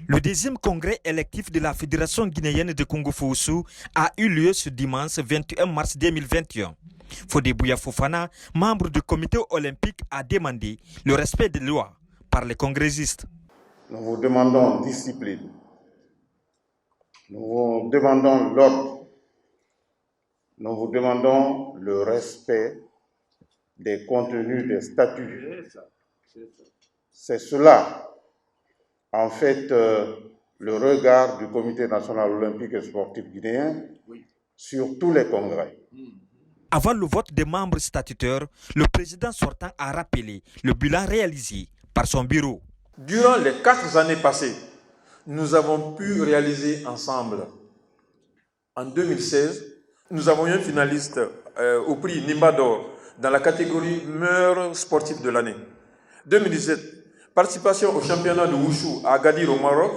Le deuxième congrès électif de la Fédération guinéenne de Kung-Fu a eu lieu ce dimanche 21 mars 2021. Fodé Bouya Fofana, membre du comité olympique, a demandé le respect des lois par les congressistes. Nous vous demandons discipline, nous vous demandons l'ordre, nous vous demandons le respect des contenus des statuts. C'est cela, en fait, le regard du Comité national olympique et sportif guinéen sur tous les congrès. Avant le vote des membres statutaires, le président sortant a rappelé le bilan réalisé par son bureau. Durant les 4 années passées, nous avons pu réaliser ensemble. En 2016, nous avons eu un finaliste au prix Nimba d'Or dans la catégorie meilleur sportif de l'année. 2017, participation au championnat de Wushu à Agadir au Maroc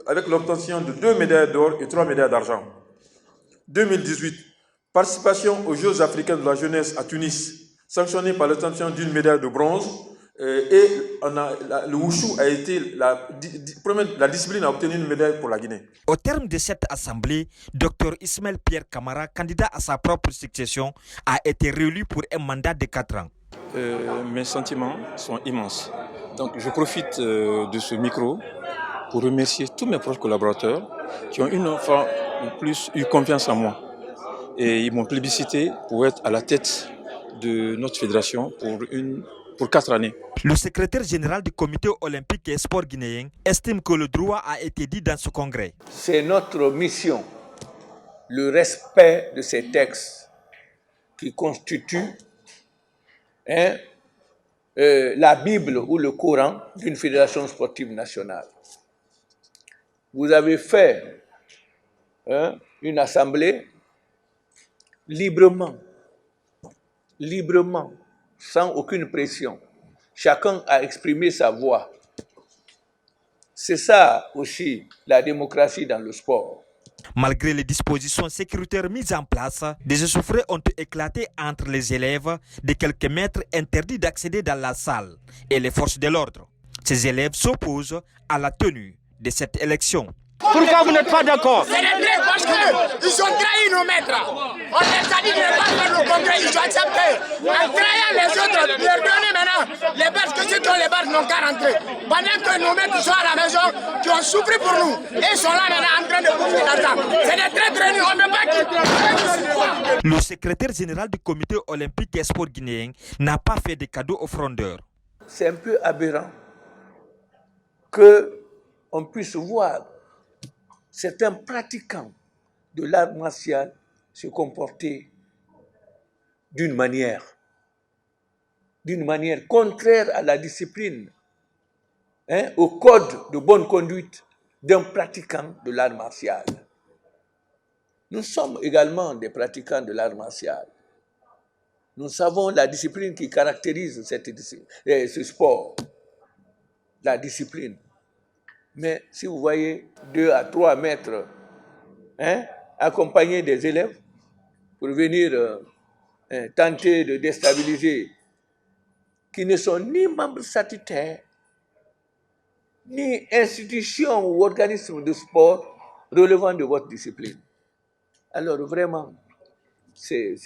avec l'obtention de 2 médailles d'or et 3 médailles d'argent. 2018, participation aux Jeux africains de la jeunesse à Tunis, sanctionné par l'obtention d'une médaille de bronze. Le Wushu a été la discipline à obtenir une médaille pour la Guinée. Au terme de cette assemblée, Dr Ismaël Pierre Camara, candidat à sa propre succession, a été réélu pour un mandat de 4 ans. Mes sentiments sont immenses. Donc je profite de ce micro pour remercier tous mes proches collaborateurs qui ont une fois de plus eu confiance en moi. Et ils m'ont plébiscité pour être à la tête de notre fédération pour 4 années. Le secrétaire général du comité olympique et sport guinéen estime que le droit a été dit dans ce congrès. C'est notre mission, le respect de ces textes qui constituent la Bible ou le Coran d'une fédération sportive nationale. Vous avez fait une assemblée librement, sans aucune pression. Chacun a exprimé sa voix. C'est ça aussi la démocratie dans le sport. Malgré les dispositions sécuritaires mises en place, des échauffourées ont éclaté entre les élèves de quelques mètres interdits d'accéder dans la salle et les forces de l'ordre. Ces élèves s'opposent à la tenue de cette élection. Pourquoi vous n'êtes pas d'accord? C'est vrai parce qu'ils ont trahi nos maîtres. On les a dit de ne pas faire le congrès, ils ont accepté. En trahissant les autres, leur donner maintenant les barres, que ceux qui ont les barres n'ont qu'à rentrer. Pendant que nos maîtres sont à la maison, qui ont souffert pour nous, et ils sont là maintenant en train de bouffer l'argent. C'est des traîtres réunis, on ne peut pas quitter. Le secrétaire général du comité olympique et sport guinéen n'a pas fait de cadeaux aux frondeurs. C'est un peu aberrant qu'on puisse voir certains pratiquants de l'art martial se comporter d'une manière contraire à la discipline, au code de bonne conduite d'un pratiquant de l'art martial. Nous sommes également des pratiquants de l'art martial. Nous savons la discipline qui caractérise ce sport, la discipline. Mais si vous voyez 2 à 3 mètres accompagnés des élèves pour venir tenter de déstabiliser, qui ne sont ni membres statutaires, ni institutions ou organismes de sport relevant de votre discipline. Alors vraiment, c'est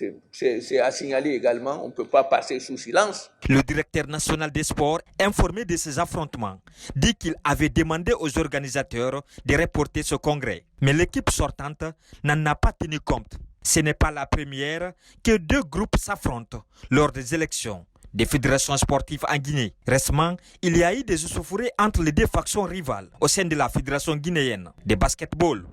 à signaler également, on ne peut pas passer sous silence. Le directeur national des sports, informé de ces affrontements, dit qu'il avait demandé aux organisateurs de reporter ce congrès. Mais l'équipe sortante n'en a pas tenu compte. Ce n'est pas la première que 2 groupes s'affrontent lors des élections des fédérations sportives en Guinée. Récemment, il y a eu des échauffourées entre les 2 factions rivales au sein de la fédération guinéenne de basketball.